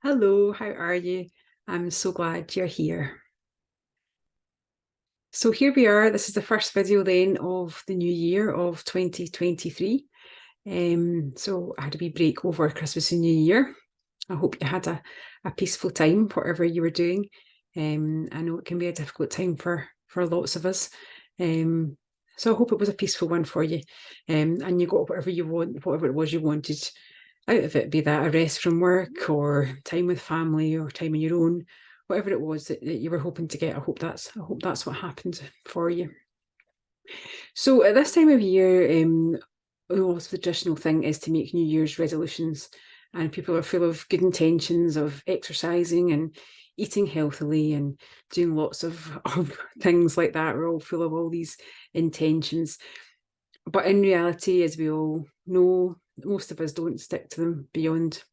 Hello, how are you? I'm so glad you're here. So here we are. This is the first video then of the new year of 2023. So I had a wee break over Christmas and New Year. I hope you had a peaceful time, whatever you were doing. I know it can be a difficult time for lots of us. So I hope it was a peaceful one for you. And you got whatever you want, whatever it was you wanted out of it, be that a rest from work or time with family or time on your own, whatever it was that you were hoping to get. I hope that's what happened for you. So at this time of year, the traditional thing is to make New Year's resolutions, and people are full of good intentions of exercising and eating healthily and doing lots of things like that. We're all full of all these intentions. But in reality, as we all know, most of us don't stick to them beyond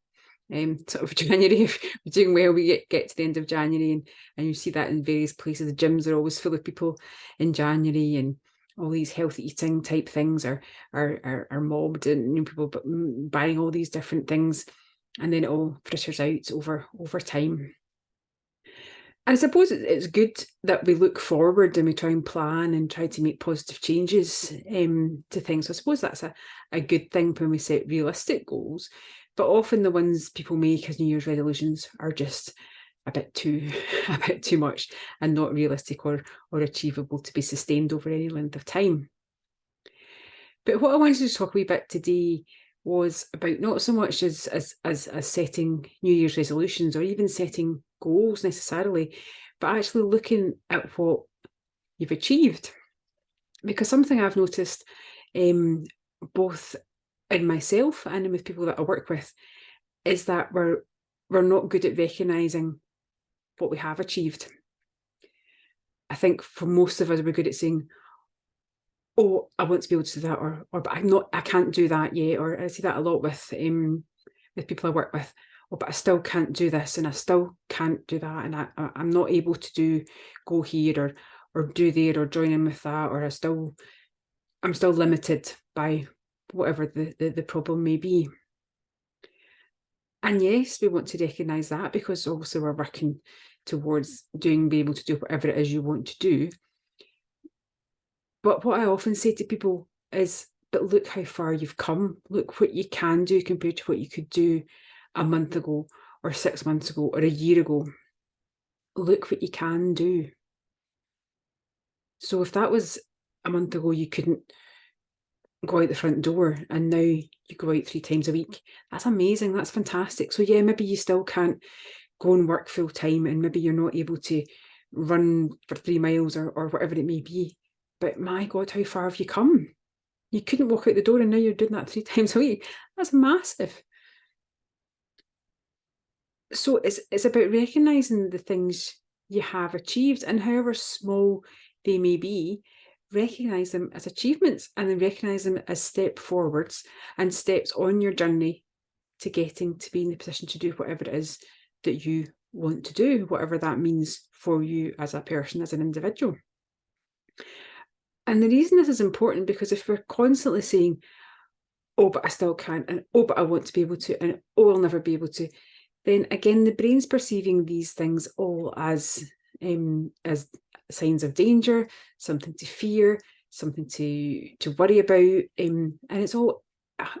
sort of January. If we're doing well, we get to the end of January, and you see that in various places. The gyms are always full of people in January, and all these healthy eating type things are mobbed, and people buying all these different things, and then it all fritters out over time. And I suppose it's good that we look forward and we try and plan and try to make positive changes to things. So I suppose that's a good thing when we set realistic goals. But often the ones people make as New Year's resolutions are just a bit too a bit too much and not realistic or achievable to be sustained over any length of time. But what I wanted to talk a wee bit today was about not so much as setting New Year's resolutions or even setting goals necessarily, but actually looking at what you've achieved. Because something I've noticed, both in myself and with people that I work with, is that we're not good at recognising what we have achieved. I think for most of us, we're good at saying, oh, I want to be able to do that, or but I can't do that yet. Or I see that a lot with people I work with. Oh, but I still can't do this, and I still can't do that, and I'm not able to go here or do there or join in with that, or I'm still limited by whatever the problem may be. And yes, we want to recognise that, because obviously we're working towards being able to do whatever it is you want to do. But what I often say to people is, but look how far you've come. Look what you can do compared to what you could do a month ago or 6 months ago or a year ago. Look what you can do. So if that was a month ago, you couldn't go out the front door, and now you go out 3 times a week. That's amazing. That's fantastic. So yeah, maybe you still can't go and work full time, and maybe you're not able to run for 3 miles or whatever it may be. But my God, how far have you come? You couldn't walk out the door, and now you're doing that 3 times a week. That's massive. So it's about recognising the things you have achieved, and however small they may be, recognise them as achievements, and then recognise them as step forwards and steps on your journey to getting to be in the position to do whatever it is that you want to do, whatever that means for you as a person, as an individual. And the reason this is important, because if we're constantly saying, oh, but I still can't, and oh, but I want to be able to, and oh, I'll never be able to, then again, the brain's perceiving these things all as signs of danger, something to fear, something to worry about, and it's all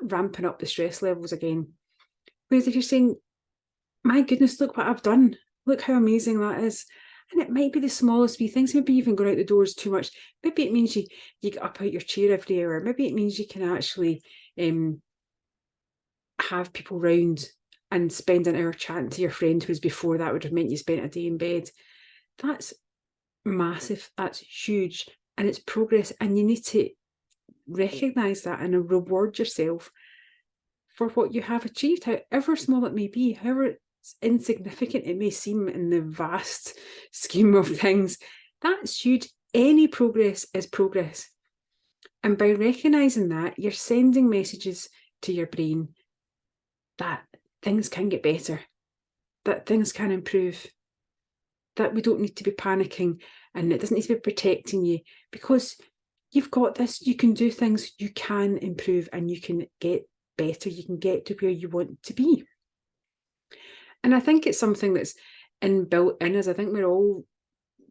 ramping up the stress levels again. Whereas if you're saying, my goodness, look what I've done, look how amazing that is. And it might be the smallest wee things. Maybe even going out the doors too much. Maybe it means you get up out your chair every hour. Maybe it means you can actually have people round and spend an hour chatting to your friend, who's before that would have meant you spent a day in bed. That's massive. That's huge. And it's progress. And you need to recognise that and reward yourself for what you have achieved, however small it may be, however insignificant it may seem in the vast scheme of things. That's huge. Any progress is progress. And by recognising that, you're sending messages to your brain that things can get better, that things can improve, that we don't need to be panicking, and it doesn't need to be protecting you, because you've got this, you can do things, you can improve, and you can get better, you can get to where you want to be. And I think it's something that's inbuilt in us. I think we're all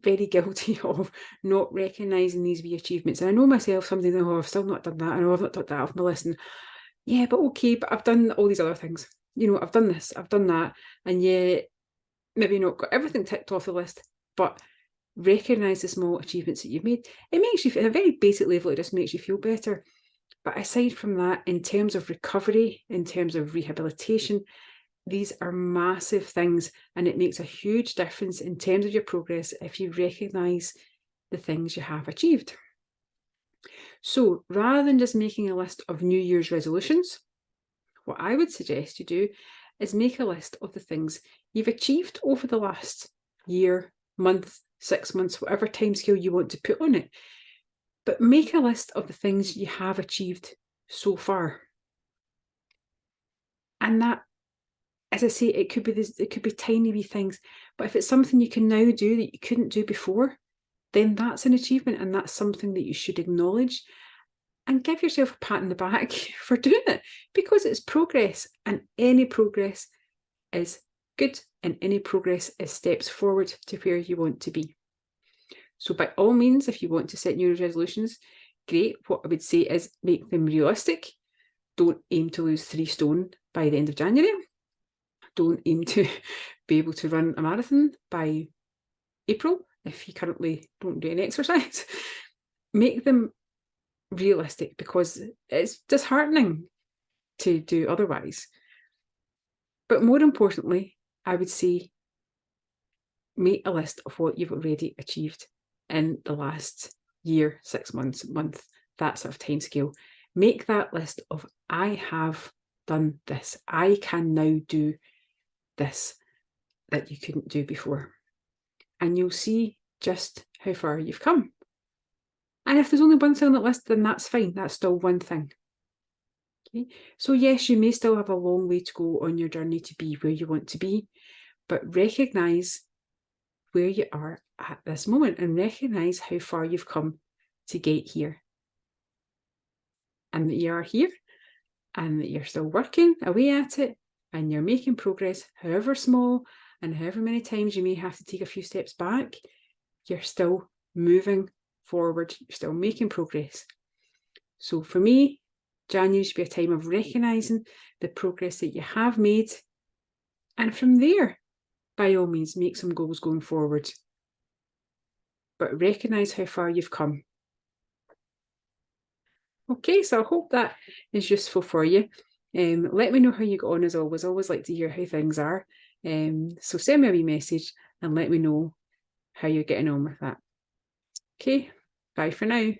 very guilty of not recognising these wee achievements. And I know myself, something, oh, I've still not done that. I know I've not done that off my list. And yeah, but okay, but I've done all these other things. You know, I've done this, I've done that. And yet, maybe not got everything ticked off the list, but recognise the small achievements that you've made. It makes you, at a very basic level, it just makes you feel better. But aside from that, in terms of recovery, in terms of rehabilitation, these are massive things, and it makes a huge difference in terms of your progress if you recognise the things you have achieved. So rather than just making a list of New Year's resolutions, what I would suggest you do is make a list of the things you've achieved over the last year, month, 6 months, whatever timescale you want to put on it. But make a list of the things you have achieved so far. And that, as I say, it could be tiny wee things, but if it's something you can now do that you couldn't do before, then that's an achievement, and that's something that you should acknowledge and give yourself a pat on the back for doing it, because it's progress, and any progress is good, and any progress is steps forward to where you want to be. So by all means, if you want to set New Year's resolutions, great. What I would say is make them realistic. Don't aim to lose 3 stone by the end of January. Don't aim to be able to run a marathon by April if you currently don't do any exercise. Make them realistic, because it's disheartening to do otherwise. But more importantly, I would say make a list of what you've already achieved in the last year, 6 months, month, that sort of time scale. Make that list of, I have done this. I can now do this that you couldn't do before. And you'll see just how far you've come. And if there's only one thing on that list, then that's fine. That's still one thing. Okay? So yes, you may still have a long way to go on your journey to be where you want to be, but recognise where you are at this moment and recognise how far you've come to get here. And that you are here, and that you're still working away at it, and you're making progress, however small, and however many times you may have to take a few steps back, you're still moving forward, you're still making progress. So for me, January should be a time of recognising the progress that you have made, and from there, by all means, make some goals going forward. But recognise how far you've come. Okay, so I hope that is useful for you. Let me know how you got on, as always. I always like to hear how things are. So send me a wee message and let me know how you're getting on with that. Okay, bye for now.